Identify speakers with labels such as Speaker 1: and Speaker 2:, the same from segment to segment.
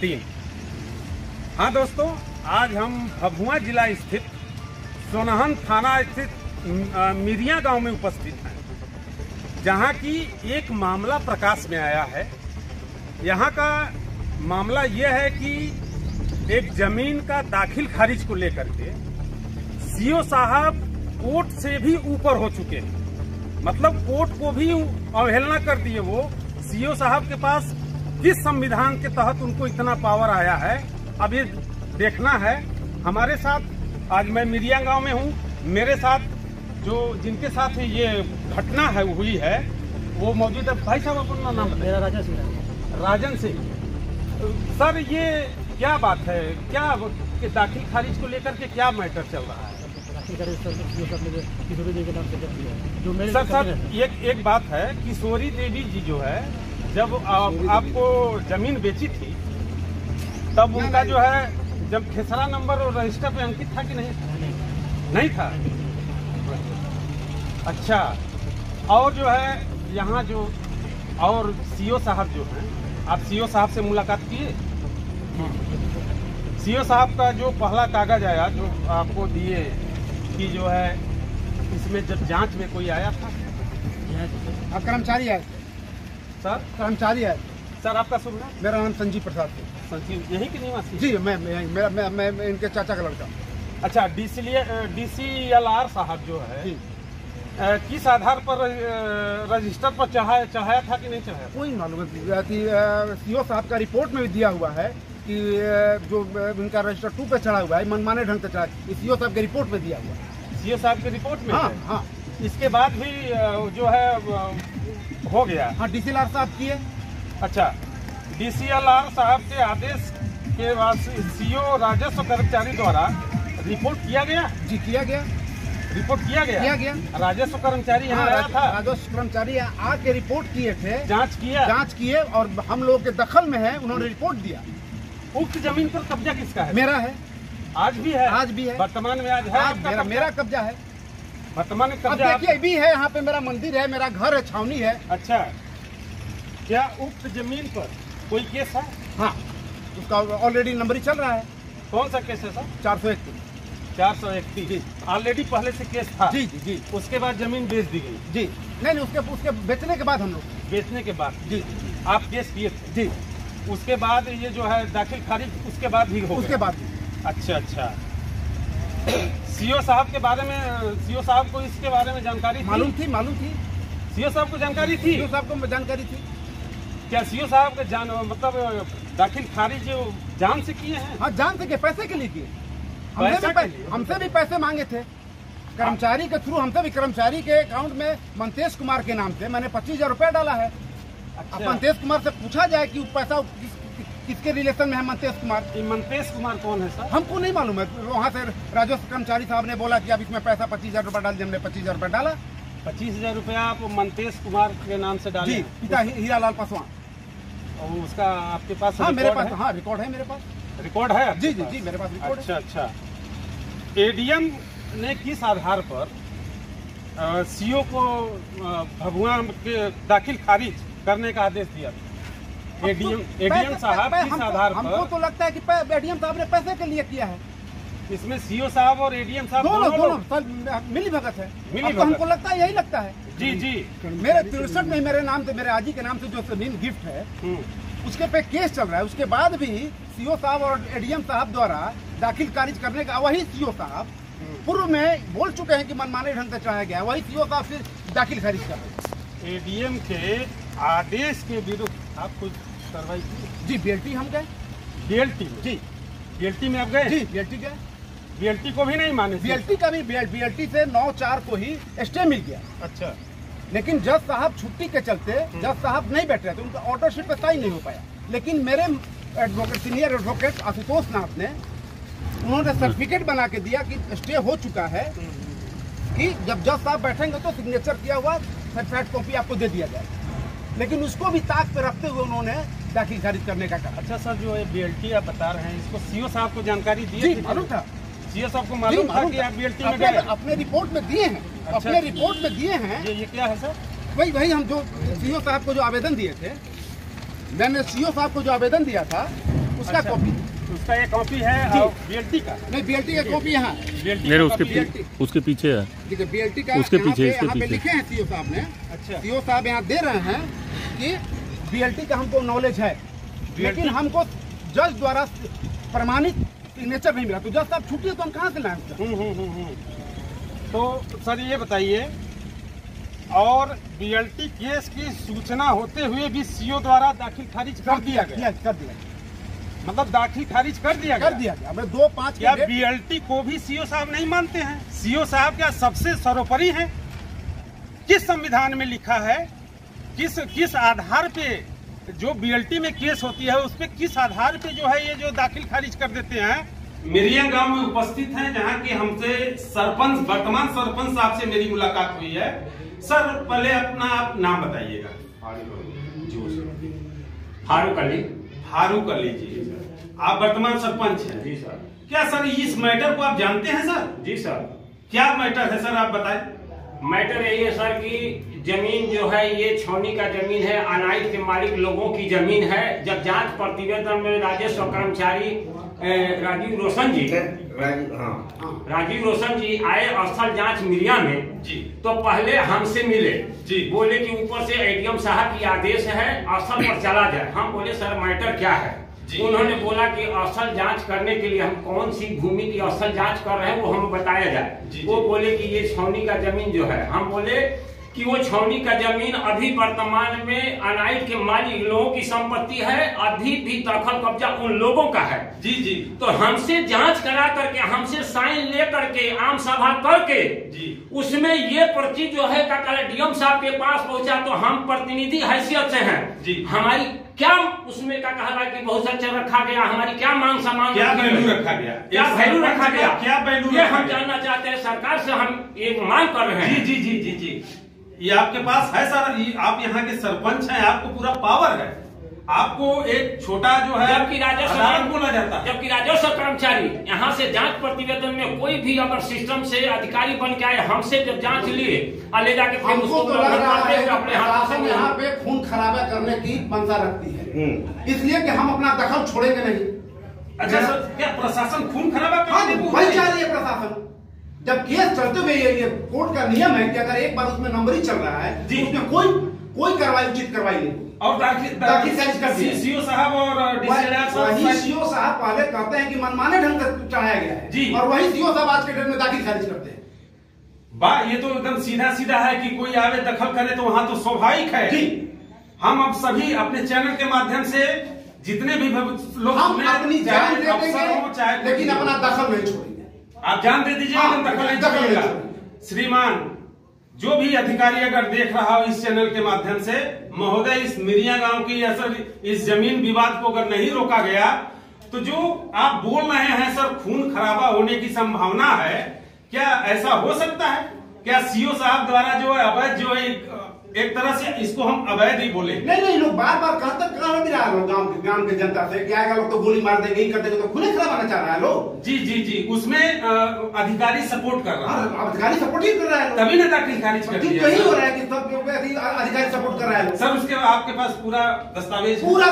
Speaker 1: 3। हाँ दोस्तों, आज हम भभुआ जिला स्थित सोनहन थाना स्थित मिरिया गांव में उपस्थित हैं, जहां की एक मामला प्रकाश में आया है। यहां का मामला यह है कि एक जमीन का दाखिल खारिज को लेकर के सीओ साहब कोर्ट से भी ऊपर हो चुके हैं। मतलब कोर्ट को भी अवहेलना कर दिए। वो सीओ साहब के पास किस संविधान के तहत उनको इतना पावर आया है, अब ये देखना है। हमारे साथ आज मैं मिरिया गांव में हूं, मेरे साथ जो जिनके साथ ये घटना है हुई है वो मौजूद है। भाई साहब अपना नाम बताइए।
Speaker 2: मेरा राजन सिंह।
Speaker 1: राजन सिंह सर, ये क्या बात है, क्या कि दाखिल खारिज को लेकर के क्या मैटर चल रहा है?
Speaker 2: दाखिल खारिज किशोरी देवी के नाम से कर दिया है, जो मेरे
Speaker 1: सर एक बात है, किशोरी देवी जी जो है, जब आपको जमीन बेची थी तब उनका जो है जब खेसरा नंबर और रजिस्टर पे अंकित था कि नहीं था? अच्छा, और जो है यहाँ जो और सीओ साहब जो हैं, आप सीओ साहब से मुलाकात किए? सीओ साहब का जो पहला कागज आया जो आपको दिए कि जो है इसमें जब जांच में कोई आया था?
Speaker 3: आप कर्मचारी आए?
Speaker 1: सर
Speaker 3: कर्मचारी आए।
Speaker 1: सर आपका शुभ नाम?
Speaker 3: मेरा नाम संजीव प्रसाद है।
Speaker 1: संजीव, यही के निवासी?
Speaker 3: जी, मैं इनके चाचा का लड़का।
Speaker 1: अच्छा, DCLR साहब जो है किस आधार पर रजिस्टर पर चाहाया था कि नहीं चाहाया?
Speaker 3: कोई मालूम है। सीओ साहब का रिपोर्ट में भी दिया हुआ है कि जो इनका रजिस्टर 2 पे चढ़ा हुआ है, मनमाने ढंग से चढ़ा, सीओ साहब के रिपोर्ट में दिया हुआ है।
Speaker 1: सीओ साहब के रिपोर्ट में?
Speaker 3: हाँ।
Speaker 1: इसके बाद भी जो है हो गया?
Speaker 3: हाँ, DCLR साहब किए।
Speaker 1: अच्छा, DCLR साहब के आदेश के बाद सीओ राजस्व कर्मचारी द्वारा रिपोर्ट किया गया?
Speaker 3: जी, किया गया।
Speaker 1: रिपोर्ट किया गया? राजस्व कर्मचारी यहाँ आया था?
Speaker 3: राजस्व कर्मचारी आके रिपोर्ट किए थे,
Speaker 1: जांच किए
Speaker 3: और हम लोगों के दखल में है, उन्होंने रिपोर्ट दिया।
Speaker 1: उक्त जमीन पर कब्जा किसका है?
Speaker 3: मेरा है।
Speaker 1: आज भी है?
Speaker 3: आज भी है।
Speaker 1: वर्तमान में आज है?
Speaker 3: मेरा कब्जा है।
Speaker 1: वर्तमान में कब्जा
Speaker 3: देखिए भी है, यहाँ पे मेरा मंदिर है, मेरा घर है, छावनी है।
Speaker 1: अच्छा, क्या उक्त जमीन पर कोई केस है?
Speaker 3: हाँ, उसका ऑलरेडी नंबर ही चल रहा है।
Speaker 1: कौन सा केस है सर?
Speaker 3: 431
Speaker 1: ऑलरेडी पहले से केस था?
Speaker 3: जी।
Speaker 1: उसके बाद जमीन बेच दी गई?
Speaker 3: जी, नहीं, उसके बेचने के बाद हम लोग
Speaker 1: बेचने के बाद
Speaker 3: जी
Speaker 1: आप केस किए थे?
Speaker 3: जी।
Speaker 1: उसके बाद ये जो है दाखिल खारिज उसके बाद भी हो
Speaker 3: उसके बाद
Speaker 1: अच्छा। सीओ साहब के बारे में, सीओ साहब को इसके बारे में जानकारी
Speaker 3: मालूम थी।
Speaker 1: सीओ साहब को जानकारी थी?
Speaker 3: सीओ साहब को जानकारी थी।
Speaker 1: क्या सीओ साहब के मतलब दाखिल खारिज जान से किए हैं?
Speaker 3: हाँ, जान से, पैसे के लिए किए। हमसे भी पैसे मांगे थे कर्मचारी के थ्रू। हमसे भी कर्मचारी के अकाउंट में मंतेश कुमार के नाम से मैंने 25,000 रुपया डाला है। अब मंतेश कुमार से पूछा जाए कि पैसा किसके रिलेशन में है मंतेश कुमार?
Speaker 1: मंतेश कुमार कौन है सर?
Speaker 3: हमको नहीं मालूम है। वहाँ से राजस्व कर्मचारी साहब ने बोला कि अब इसमें पैसा 25,000 रुपया डाल दिया। हमने 25,000 रुपया डाला।
Speaker 1: 25,000 रुपया आप मंतेश कुमार के नाम से डाले?
Speaker 3: जी, पिता हीरालाल पासवान।
Speaker 1: और उसका आपके पास?
Speaker 3: हाँ, मेरे पास। हाँ, रिकॉर्ड है मेरे पास।
Speaker 1: रिकॉर्ड है?
Speaker 3: जी, मेरे पास रिकॉर्ड है।
Speaker 1: अच्छा। एडीएम ने किस आधार पर सीओ को भभुआ के दाखिल खारिज करने का आदेश दिया? एडीएम साहब किस आधार पर?
Speaker 3: हमको तो लगता है कि एडीएम साहब ने पैसे के लिए किया है।
Speaker 1: इसमें सीओ साहब और एडीएम साहब
Speaker 3: दोनों मिली भगत है। तो हमको लगता है, यही लगता है।
Speaker 1: जी।
Speaker 3: मेरे 63 में मेरे नाम से, मेरे आजी के नाम से जो जमीन गिफ्ट है, उसके पे केस चल रहा है। उसके बाद भी सीओ साहब और एडीएम साहब द्वारा दाखिल खारिज करने का, वही सीओ साहब पूर्व में बोल चुके हैं कि मनमाने ढंग से चढ़ाया गया, वही सीओ साहब फिर दाखिल खारिज कर रहे हैं।
Speaker 1: एडीएम के आदेश के विरुद्ध आप कुछ कार्रवाई की?
Speaker 3: जी, BLT हम गए।
Speaker 1: BLT में आप गए?
Speaker 3: जी, BLT गए।
Speaker 1: BLT को भी नहीं माने?
Speaker 3: BLT का भी, BLT से 9/4 को ही स्टे मिल गया।
Speaker 1: अच्छा,
Speaker 3: लेकिन जज साहब छुट्टी के चलते जज साहब नहीं बैठ रहे थे, उनका ऑर्डर शीट पे साइन नहीं हो पाया। लेकिन मेरे सीनियर एडवोकेट आशुतोष नाथ ने, उन्होंने सर्टिफिकेट बना के दिया कि स्टे हो चुका है, कि जब जज साहब बैठेंगे तो सिग्नेचर किया हुआ सर्टिफाइड कॉपी आपको दे दिया जाएगा। लेकिन उसको भी ताक पे रखते हुए उन्होंने दाखिल खारिज करने का कहा।
Speaker 1: अच्छा सर, जो BLT आप बता रहे हैं, इसको सीओ साहब को जानकारी दी थी?
Speaker 3: मालूम था।
Speaker 1: सीओ साहब को मालूम था कि आप BLT में गए?
Speaker 3: अपने रिपोर्ट में दिए हैं।
Speaker 1: अच्छा,
Speaker 3: अपने रिपोर्ट में दिए हैं।
Speaker 1: ये क्या है सर?
Speaker 3: वही हम जो सीओ साहब को जो आवेदन दिए थे, मैंने सीओ साहब को जो आवेदन दिया था उसका
Speaker 1: अच्छा।
Speaker 3: कॉपी।
Speaker 1: उसका ये कॉपी है
Speaker 3: जी।
Speaker 1: बीएलटी का।
Speaker 3: नहीं, बीएलटी का कॉपी यहाँ
Speaker 4: नहीं उसके पीछे है,
Speaker 3: देखिए बीएलटी का
Speaker 4: उसके पीछे, इसके
Speaker 3: यहाँ पे
Speaker 4: पीछे।
Speaker 3: लिखे हैं सीओ साहब ने।
Speaker 1: अच्छा।
Speaker 3: सीओ साहब यहाँ दे रहे हैं कि बीएलटी का हमको नॉलेज है, लेकिन हमको जज द्वारा प्रमाणित सिग्नेचर नहीं मिला। तो जज साहब छुट्टी है तो हम कहाँ से लाएं?
Speaker 1: तो सर ये बताइए, और बीएलटी केस की सूचना होते हुए भी सीओ द्वारा दाखिल खारिज कर दिया गया,
Speaker 3: कर दिया
Speaker 1: मतलब दाखिल खारिज कर दिया
Speaker 3: कर दिया गया। हमें 2-5
Speaker 1: क्या बीएलटी को भी सीओ साहब नहीं मानते हैं? सीओ साहब क्या सबसे सर्वोपरि हैं? किस संविधान में लिखा है, किस आधार पे जो बीएलटी में केस होती है उस पे किस आधार पे जो है ये जो दाखिल खारिज कर देते हैं? मिरिया गांव में उपस्थित हैं, जहां की हमसे सरपंच, वर्तमान सरपंच साहब से मेरी मुलाकात हुई है। सर पहले अपना आप नाम बताइएगा। फारूक अली जी, आप वर्तमान सरपंच हैं?
Speaker 5: जी सर।
Speaker 1: क्या सर इस मैटर को आप जानते हैं सर?
Speaker 5: जी सर।
Speaker 1: क्या मैटर है सर, आप बताएं।
Speaker 5: मैटर यही है सर कि जमीन जो है ये छौनी का जमीन है, अनाज के मालिक लोगों की जमीन है। जब जांच प्रतिवेदन में राजस्व कर्मचारी राजीव रोशन जी आए स्थल जांच मिरिया में
Speaker 1: जी,
Speaker 5: तो पहले हमसे मिले
Speaker 1: जी,
Speaker 5: बोले कि ऊपर से एडीएम साहब की आदेश है स्थल पर चला जाए। हम बोले सर मैटर क्या है? उन्होंने बोला कि स्थल जांच करने के लिए हम कौन सी भूमि की स्थल जांच कर रहे हैं वो हमें बताया जाए। वो बोले कि ये छौनी का जमीन जो है, हम बोले कि वो छौनी का जमीन अभी वर्तमान में अनाज के मालिक लोगों की संपत्ति है, अभी भी दखल कब्जा उन लोगों का है।
Speaker 1: जी जी।
Speaker 5: तो हमसे जांच करा करके, हमसे साइन ले करके, आम सभा करके
Speaker 1: जी,
Speaker 5: उसमें ये पर्ची जो है डीएम साहब के पास पहुंचा। तो हम प्रतिनिधि हैसियत से हैं
Speaker 1: जी,
Speaker 5: हमारी क्या उसमें का कहा कि बहुत अच्छा रखा गया, हमारी क्या मांग सामान,
Speaker 1: क्या वैल्यू रखा गया,
Speaker 5: क्या वैल्यू रखा गया,
Speaker 1: क्या वैल्यू,
Speaker 5: ये हम जानना चाहते हैं। सरकार से हम एक मांग कर रहे हैं।
Speaker 1: जी जी जी जी, ये आपके पास है सर, आप यहाँ के सरपंच हैं, आपको पूरा पावर है। आपको एक छोटा जो है
Speaker 5: जबकि राजस्व
Speaker 1: बोला जाता है,
Speaker 5: जबकि राजस्व कर्मचारी यहाँ से जांच प्रतिवेदन में कोई भी अगर सिस्टम से अधिकारी बन के आए, हमसे जब जांच लिए और ले जाके फिर
Speaker 3: हमको
Speaker 5: उसको
Speaker 3: तो लग रहा है
Speaker 5: अपने हाथों
Speaker 3: प्रशासन
Speaker 5: से
Speaker 3: यहाँ पे खून खराबा करने की मंशा रखती है, इसलिए कि हम अपना दखल छोड़ेंगे नहीं।
Speaker 1: अच्छा सर, क्या प्रशासन खून खराबा करने को
Speaker 3: वही चाह रही है प्रशासन। जब केस चलते हुए ये कोर्ट का नियम है कि अगर एक बार उसमें नंबरिंग चल रहा है
Speaker 1: जी,
Speaker 3: उसमें कोई कार्रवाई, उचित कार्रवाई नहीं होगी।
Speaker 1: और दाखिल खारिज कर दिया सीओ साहब और
Speaker 3: वही सीओ साहब पहले कहते हैं कि मनमाने ढंग से चढ़ाया गया है
Speaker 1: जी,
Speaker 3: और वही सीओ साहब आज के डेट में दाखिल खारिज करते हैं।
Speaker 1: ये तो एकदम सीधा सीधा है कि कोई आवे दखल करे तो वहां तो स्वाभाविक है जी। हम अब सभी अपने चैनल के माध्यम से जितने भी लोग
Speaker 3: हम अपनी जान दे देंगे,
Speaker 1: चाहे
Speaker 3: लेकिन अपना दखल नहीं छोड़ेंगे।
Speaker 1: आप जान दे दीजिए, दखल नहीं छोड़ेगा। श्रीमान जो भी अधिकारी अगर देख रहा हो इस चैनल के माध्यम से, महोदय इस मिरिया गांव की असर इस जमीन विवाद को अगर नहीं रोका गया तो जो आप बोल रहे हैं सर खून खराबा होने की संभावना है, क्या ऐसा हो सकता है? क्या सीओ साहब द्वारा जो है अवैध जो है एक तरह से इसको हम अवैध ही बोले?
Speaker 3: नहीं, लोग बार बार कहाँ भी रहा लोग गांव के जनता से कि आएगा लोग तो गोली मार देंगे, ही कर देंगे, तो खुले खराब आना चाह रहा है लोग। जी
Speaker 1: जी जी, उसमें अधिकारी सपोर्ट कर रहा है,
Speaker 3: अधिकारी सपोर्ट ही कर रहा है,
Speaker 1: तभी ना दाखिल खारिज कर दिया।
Speaker 3: यही हो रहा है कि सब अधिकारी सपोर्ट कर रहा है
Speaker 1: सर। उसके आपके पास पूरा दस्तावेज,
Speaker 3: पूरा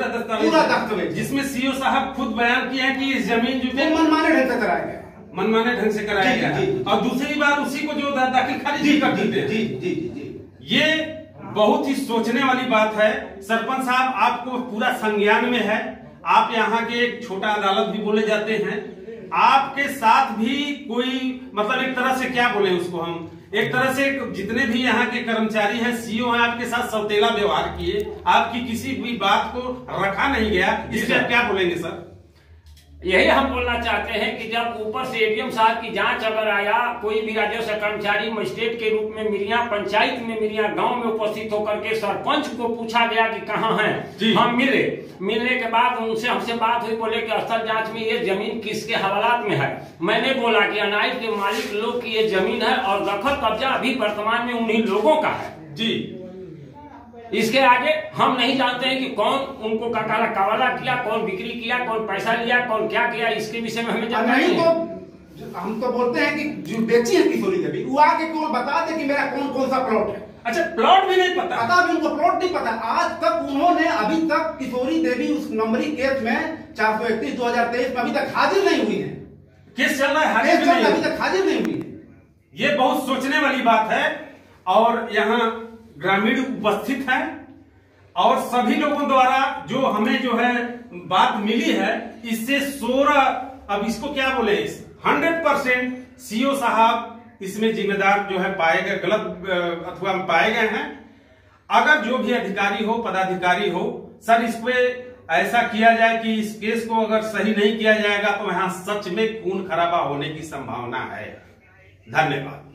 Speaker 3: दस्तावेज
Speaker 1: जिसमें सीओ साहब खुद बयान किए हैं कि इस जमीन जो
Speaker 3: मनमाने ढंग से कराया गया,
Speaker 1: मनमाने ढंग से कराया गया, और दूसरी बार उसी को जो दाखिल खारिज कर देते हैं।
Speaker 3: जी,
Speaker 1: ये बहुत ही सोचने वाली बात है। सरपंच साहब आपको पूरा संज्ञान में है, आप यहाँ के एक छोटा अदालत भी बोले जाते हैं, आपके साथ भी कोई मतलब एक तरह से क्या बोले उसको हम, एक तरह से जितने भी यहाँ के कर्मचारी हैं, सीओ हैं, आपके साथ सौतेला व्यवहार किए, आपकी किसी भी बात को रखा नहीं गया, इसलिए आप क्या बोलेंगे सर?
Speaker 5: यही हम बोलना चाहते हैं कि जब ऊपर से एडीएम साहब की जांच अगर आया, कोई भी राजस्व कर्मचारी मजिस्ट्रेट के रूप में मिरिया पंचायत में, मिरिया गांव में उपस्थित होकर के सरपंच को पूछा गया कि कहाँ हैं, हम मिलने के बाद उनसे हमसे बात हुई, बोले कि स्थल जांच में ये जमीन किसके हवालात में है। मैंने बोला कि अनाज के मालिक लोग की ये जमीन है और दखल कब्जा अभी वर्तमान में उन्हीं लोगों का है
Speaker 1: जी।
Speaker 5: इसके आगे हम नहीं जानते हैं कि कौन उनको कावाला किया, कौन बिक्री किया, कौन पैसा लिया, कौन क्या किया, इसके विषय में हमें जानकारी नहीं।
Speaker 3: तो हम तो बोलते हैं कि जो बेची है किशोरी देवी, वो आके केवल बता दे कि मेरा कौन सा प्लॉट है।
Speaker 1: अच्छा, प्लॉट भी नहीं पता?
Speaker 3: पता भी उनको प्लॉट नहीं पता। आज तक उन्होंने अभी तक किशोरी देवी उस नंबरी केस में 431/2023 में अभी तक हाजिर नहीं हुई है।
Speaker 1: केस चल रहा है,
Speaker 3: केस चल रहा है, अभी तक हाजिर नहीं हुई है।
Speaker 1: ये बहुत सोचने वाली बात है। और यहाँ ग्रामीण उपस्थित है और सभी लोगों द्वारा जो हमें जो है बात मिली है, इससे 16, अब इसको क्या बोले, 100% सीओ साहब इसमें जिम्मेदार जो है पाए गए, गलत अथवा पाए गए हैं। अगर जो भी अधिकारी हो, पदाधिकारी हो, सर इस पे ऐसा किया जाए कि इस केस को अगर सही नहीं किया जाएगा तो यहाँ सच में खून खराबा होने की संभावना है। धन्यवाद।